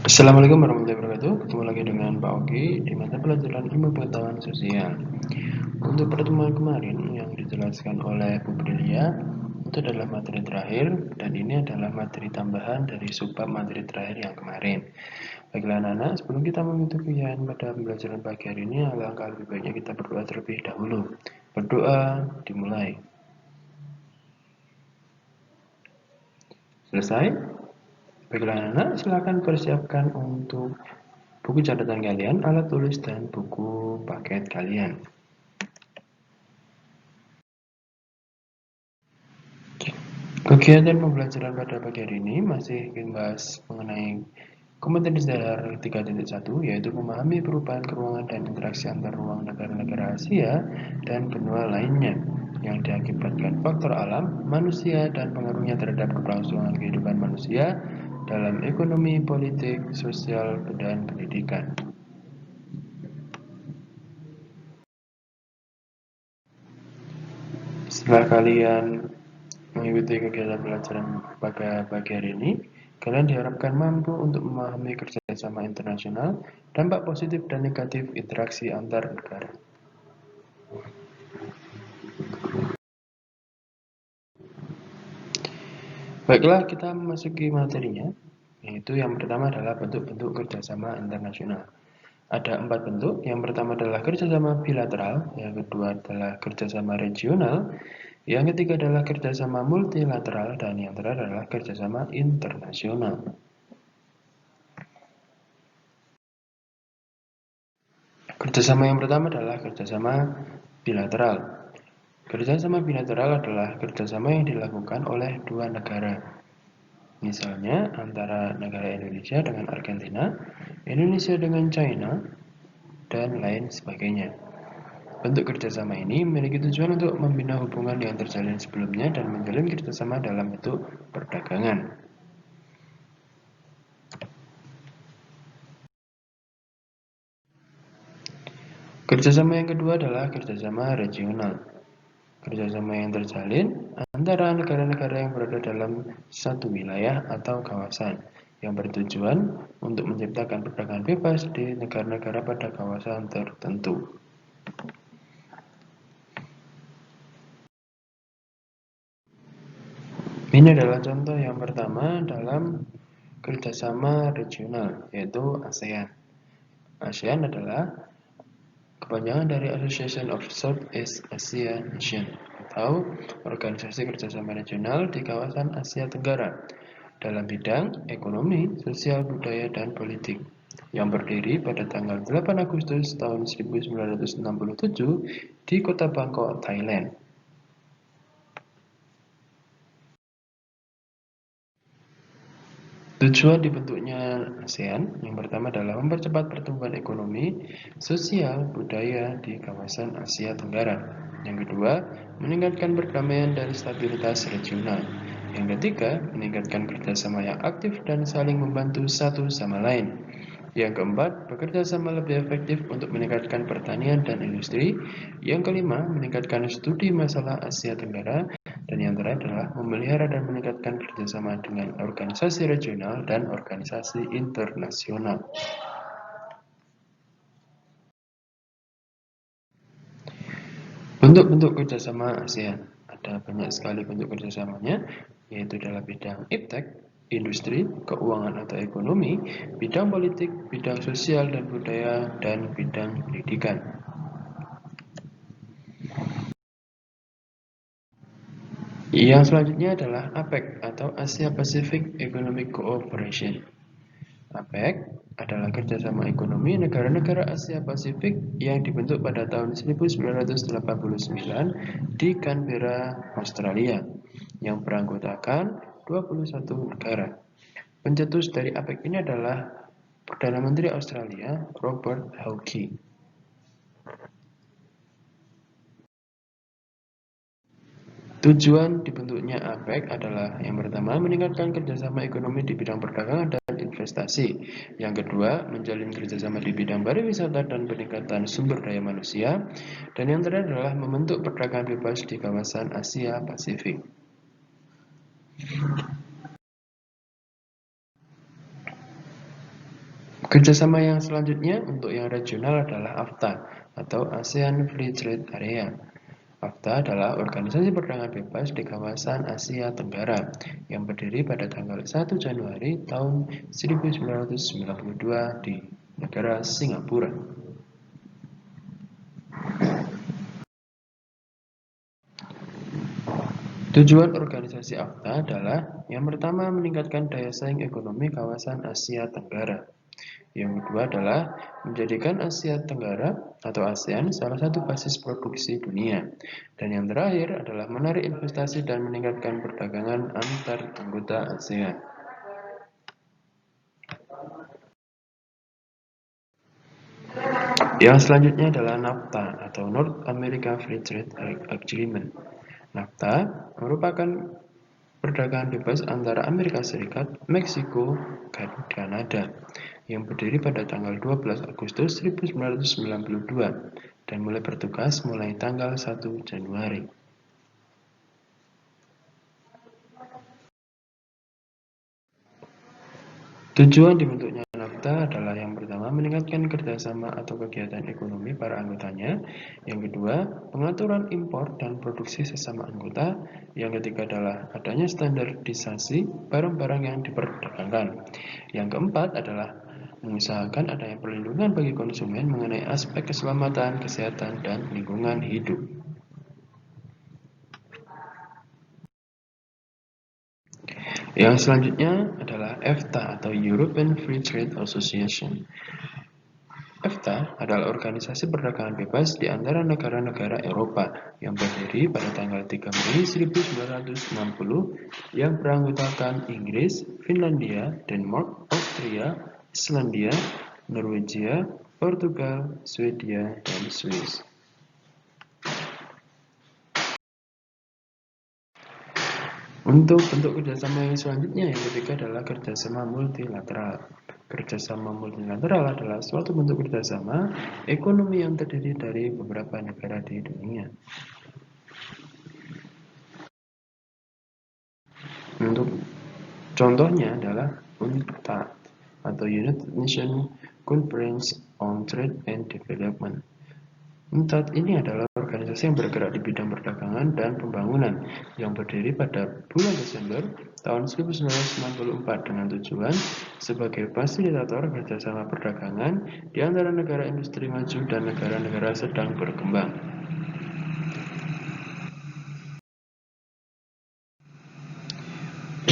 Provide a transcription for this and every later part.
Assalamualaikum warahmatullahi wabarakatuh. Ketemu lagi dengan Pak Ogi di mata pelajaran ilmu pengetahuan sosial. Untuk pertemuan kemarin yang dijelaskan oleh Bu Brilia itu adalah materi terakhir dan ini adalah materi tambahan dari subbab materi terakhir yang kemarin. Baiklah anak-anak, sebelum kita mengikuti kegiatan pada pembelajaran pagi hari ini, alangkah lebih baiknya kita berdoa terlebih dahulu. Berdoa dimulai. Selesai? Baiklah anak-anak, silakan persiapkan untuk buku catatan kalian, alat tulis, dan buku paket kalian. Kegiatan pembelajaran pada pagi hari ini masih membahas mengenai kompetensi dasar 3.1, yaitu memahami perubahan keruangan dan interaksi antar ruang negara-negara Asia dan benua lainnya yang diakibatkan faktor alam, manusia, dan pengaruhnya terhadap keberlangsungan kehidupan manusia dalam ekonomi, politik, sosial, dan pendidikan. Setelah kalian mengikuti kegiatan pelajaran pada pagi hari ini, kalian diharapkan mampu untuk memahami kerjasama internasional, dampak positif dan negatif interaksi antar negara. Baiklah, kita memasuki materinya, yaitu yang pertama adalah bentuk-bentuk kerjasama internasional. Ada 4 bentuk. Yang pertama adalah kerjasama bilateral, yang kedua adalah kerjasama regional, yang ketiga adalah kerjasama multilateral, dan yang terakhir adalah kerjasama internasional. Kerjasama yang pertama adalah kerjasama bilateral. Kerjasama bilateral adalah kerjasama yang dilakukan oleh dua negara. Misalnya antara negara Indonesia dengan Argentina, Indonesia dengan China, dan lain sebagainya. Bentuk kerjasama ini memiliki tujuan untuk membina hubungan yang terjalin sebelumnya dan menjalin kerjasama dalam bentuk perdagangan. Kerjasama yang kedua adalah kerjasama regional. Kerjasama yang terjalin antara negara-negara yang berada dalam satu wilayah atau kawasan yang bertujuan untuk menciptakan perdagangan bebas di negara-negara pada kawasan tertentu. Ini adalah contoh yang pertama dalam kerjasama regional, yaitu ASEAN. ASEAN adalah kepanjangan dari Association of Southeast Asia Nations atau organisasi kerjasama regional di kawasan Asia Tenggara dalam bidang ekonomi, sosial, budaya, dan politik yang berdiri pada tanggal 8 Agustus tahun 1967 di kota Bangkok, Thailand. Tujuan dibentuknya ASEAN yang pertama adalah mempercepat pertumbuhan ekonomi, sosial, budaya di kawasan Asia Tenggara. Yang kedua, meningkatkan perdamaian dan stabilitas regional. Yang ketiga, meningkatkan kerjasama yang aktif dan saling membantu satu sama lain. Yang keempat, bekerja sama lebih efektif untuk meningkatkan pertanian dan industri. Yang kelima, meningkatkan studi masalah Asia Tenggara. Dan yang terakhir adalah memelihara dan meningkatkan kerjasama dengan organisasi regional dan organisasi internasional. Bentuk-bentuk kerjasama ASEAN. Ada banyak sekali bentuk kerjasamanya, yaitu dalam bidang iptek, industri, keuangan atau ekonomi, bidang politik, bidang sosial dan budaya, dan bidang pendidikan. Yang selanjutnya adalah APEC atau Asia Pacific Economic Cooperation. APEC adalah kerjasama ekonomi negara-negara Asia Pasifik yang dibentuk pada tahun 1989 di Canberra, Australia, yang beranggotakan 21 negara. Pencetus dari APEC ini adalah Perdana Menteri Australia, Robert Hauke. Tujuan dibentuknya APEC adalah yang pertama meningkatkan kerjasama ekonomi di bidang perdagangan dan investasi. Yang kedua, menjalin kerjasama di bidang pariwisata dan peningkatan sumber daya manusia. Dan yang terakhir adalah membentuk perdagangan bebas di kawasan Asia Pasifik. Kerjasama yang selanjutnya untuk yang regional adalah AFTA atau ASEAN Free Trade Area. AFTA adalah organisasi perdagangan bebas di kawasan Asia Tenggara yang berdiri pada tanggal 1 Januari tahun 1992 di negara Singapura. Tujuan organisasi AFTA adalah yang pertama meningkatkan daya saing ekonomi kawasan Asia Tenggara. Yang kedua adalah menjadikan Asia Tenggara atau ASEAN salah satu basis produksi dunia. Dan yang terakhir adalah menarik investasi dan meningkatkan perdagangan antar anggota ASEAN. Yang selanjutnya adalah NAFTA atau North America Free Trade Agreement. NAFTA merupakan perdagangan bebas antara Amerika Serikat, Meksiko, dan Kanada yang berdiri pada tanggal 12 Agustus 1992 dan mulai bertugas mulai tanggal 1 Januari. Tujuan dibentuknya NAFTA adalah yang pertama meningkatkan kerjasama atau kegiatan ekonomi para anggotanya, yang kedua pengaturan impor dan produksi sesama anggota, yang ketiga adalah adanya standarisasi barang-barang yang diperdagangkan, yang keempat adalah mengusahakan adanya perlindungan bagi konsumen mengenai aspek keselamatan, kesehatan, dan lingkungan hidup. Yang selanjutnya adalah EFTA atau European Free Trade Association. EFTA adalah organisasi perdagangan bebas di antara negara-negara Eropa yang berdiri pada tanggal 3 Mei 1960 yang beranggotakan Inggris, Finlandia, Denmark, Austria, Islandia, Norwegia, Portugal, Swedia, dan Swiss. Untuk bentuk kerjasama yang selanjutnya, yang ketiga adalah kerjasama multilateral. Kerjasama multilateral adalah suatu bentuk kerjasama ekonomi yang terdiri dari beberapa negara di dunia. Untuk contohnya adalah UNCTAD atau United Nations Conference on Trade and Development. UNCTAD ini adalah organisasi yang bergerak di bidang perdagangan dan pembangunan yang berdiri pada bulan Desember tahun 1964 dengan tujuan sebagai fasilitator kerjasama perdagangan di antara negara industri maju dan negara-negara sedang berkembang.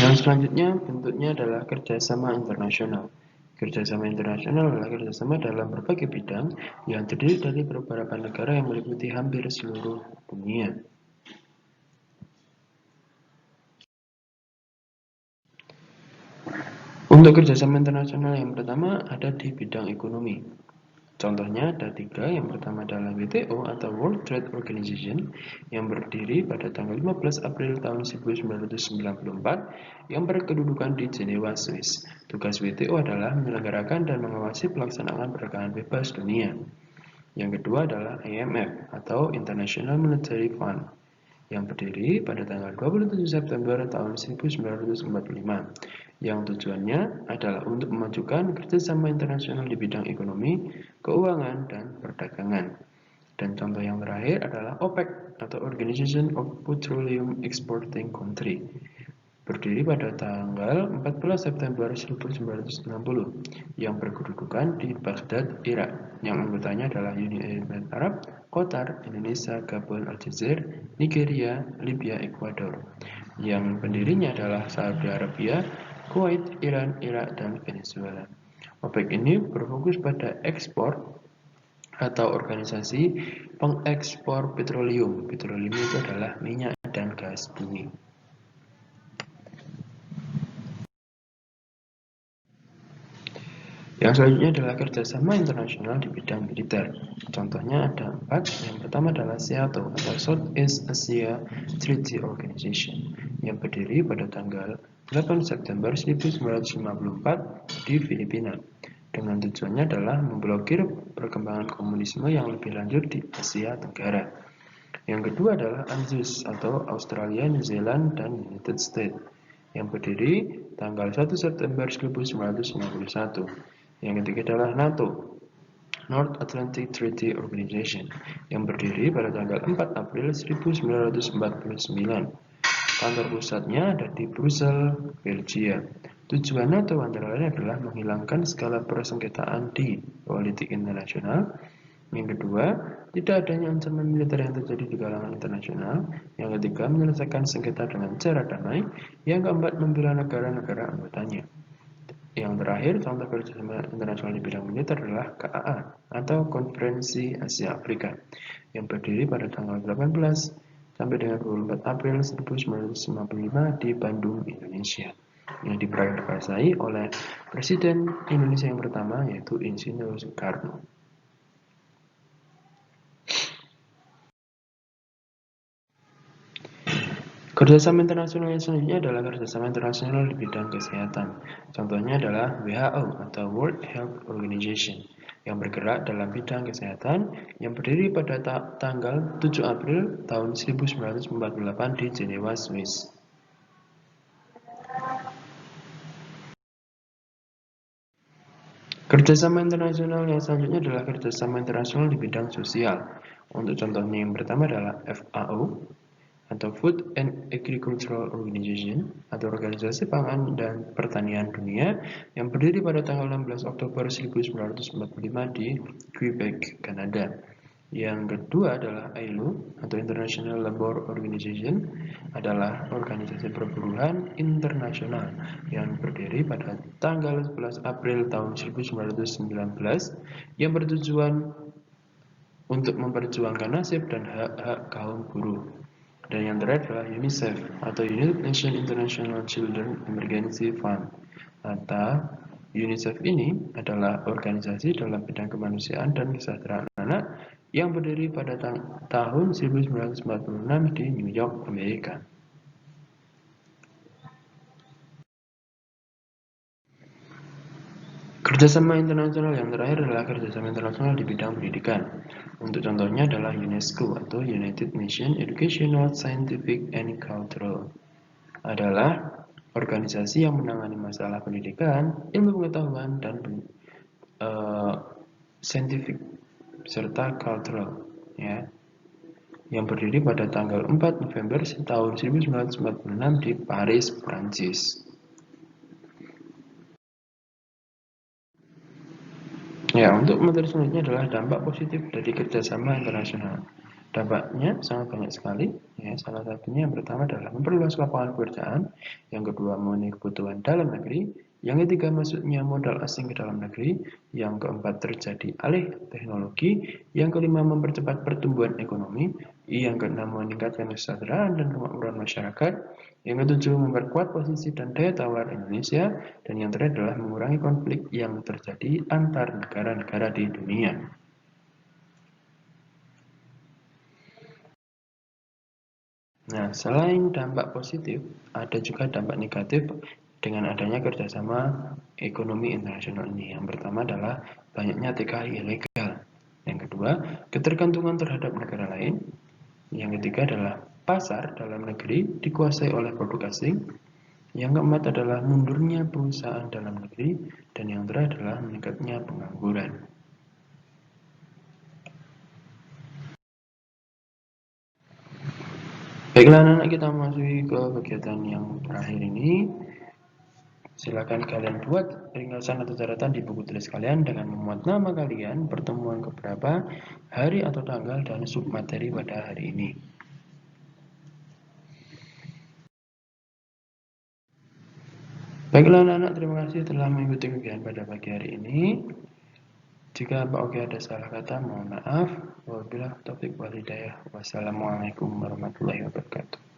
Yang selanjutnya bentuknya adalah kerjasama internasional. Kerjasama internasional adalah kerjasama dalam berbagai bidang yang terdiri dari beberapa negara yang meliputi hampir seluruh dunia. Untuk kerjasama internasional yang pertama ada di bidang ekonomi. Contohnya ada tiga. Yang pertama adalah WTO atau World Trade Organization yang berdiri pada tanggal 15 April tahun 1994 yang berkedudukan di Jenewa, Swiss. Tugas WTO adalah menyelenggarakan dan mengawasi pelaksanaan perdagangan bebas dunia. Yang kedua adalah IMF atau International Monetary Fund yang berdiri pada tanggal 27 September tahun 1945 yang tujuannya adalah untuk memajukan kerjasama internasional di bidang ekonomi, keuangan, dan perdagangan. Dan contoh yang terakhir adalah OPEC atau Organization of Petroleum Exporting Country berdiri pada tanggal 14 September 1960 yang berkedudukan di Baghdad, Irak, yang anggotanya adalah Uni Emirat Arab, Qatar, Indonesia, Gabon, Aljazair, Nigeria, Libya, Ekuador. Yang pendirinya adalah Saudi Arabia, Kuwait, Iran, Irak, dan Venezuela. OPEC ini berfokus pada ekspor atau organisasi pengekspor petroleum. Petroleum itu adalah minyak dan gas bumi. Yang selanjutnya adalah kerjasama internasional di bidang militer. Contohnya ada 4. Yang pertama adalah SEATO atau Southeast Asia Treaty Organization yang berdiri pada tanggal 8 September 1954 di Filipina. Dengan tujuannya adalah memblokir perkembangan komunisme yang lebih lanjut di Asia Tenggara. Yang kedua adalah ANZUS atau Australia, New Zealand, dan United States yang berdiri tanggal 1 September 1991. Yang ketiga adalah NATO, North Atlantic Treaty Organization, yang berdiri pada tanggal 4 April 1949. Kantor pusatnya ada di Brussels, Belgia. Tujuan NATO antara lain adalah menghilangkan skala persengketaan di politik internasional. Yang kedua, tidak adanya ancaman militer yang terjadi di kalangan internasional. Yang ketiga, menyelesaikan sengketa dengan cara damai. Yang keempat, membela negara-negara anggotanya. Yang terakhir, contoh kerjasama internasional di bidang militer adalah KAA atau Konferensi Asia Afrika yang berdiri pada tanggal 18 sampai dengan 24 April 1955 di Bandung, Indonesia, yang diprakarsai oleh Presiden Indonesia yang pertama, yaitu Insinyur Soekarno. Kerjasama internasional yang selanjutnya adalah kerjasama internasional di bidang kesehatan. Contohnya adalah WHO atau World Health Organization yang bergerak dalam bidang kesehatan yang berdiri pada tanggal 7 April tahun 1948 di Jenewa, Swiss. Kerjasama internasional yang selanjutnya adalah kerjasama internasional di bidang sosial. Untuk contohnya yang pertama adalah FAO atau Food and Agricultural Organization atau Organisasi Pangan dan Pertanian Dunia yang berdiri pada tanggal 16 Oktober 1945 di Quebec, Kanada. Yang kedua adalah ILO atau International Labour Organization, adalah organisasi perburuhan internasional yang berdiri pada tanggal 11 April tahun 1919 yang bertujuan untuk memperjuangkan nasib dan hak-hak kaum buruh. Dan yang terakhir adalah UNICEF atau United Nations International Children Emergency Fund. Atau UNICEF ini adalah organisasi dalam bidang kemanusiaan dan kesejahteraan anak yang berdiri pada tahun 1946 di New York, Amerika. Kerjasama internasional yang terakhir adalah kerjasama internasional di bidang pendidikan. Untuk contohnya adalah UNESCO atau United Nations Educational, Scientific, and Cultural. Adalah organisasi yang menangani masalah pendidikan, ilmu pengetahuan, dan scientific serta cultural, ya, yang berdiri pada tanggal 4 November tahun 1946 di Paris, Prancis. Ya, untuk materi selanjutnya adalah dampak positif dari kerjasama internasional. Dampaknya sangat banyak sekali. Ya, salah satunya yang pertama adalah memperluas lapangan pekerjaan, yang kedua memenuhi kebutuhan dalam negeri, yang ketiga masuknya modal asing ke dalam negeri, yang keempat terjadi alih teknologi, yang kelima mempercepat pertumbuhan ekonomi, yang keenam meningkatkan kesejahteraan dan kemakmuran masyarakat, yang ketujuh memperkuat posisi dan daya tawar Indonesia, dan yang terakhir adalah mengurangi konflik yang terjadi antar negara-negara di dunia. Nah, selain dampak positif, ada juga dampak negatif dengan adanya kerjasama ekonomi internasional ini. Yang pertama adalah banyaknya TKI ilegal. Yang kedua, ketergantungan terhadap negara lain. Yang ketiga adalah pasar dalam negeri dikuasai oleh produk asing. Yang keempat adalah mundurnya perusahaan dalam negeri. Dan yang terakhir adalah meningkatnya pengangguran. Baiklah anak-anak, kita masuki ke kegiatan yang terakhir ini. Silakan kalian buat ringkasan atau catatan di buku tulis kalian dengan memuat nama kalian, pertemuan keberapa, hari atau tanggal, dan submateri pada hari ini. Baiklah anak-anak, terima kasih telah mengikuti kegiatan pada pagi hari ini. Jika Pak Oki ada salah kata, mohon maaf. Wabillahi taufiq wal hidayah. Wassalamualaikum warahmatullahi wabarakatuh.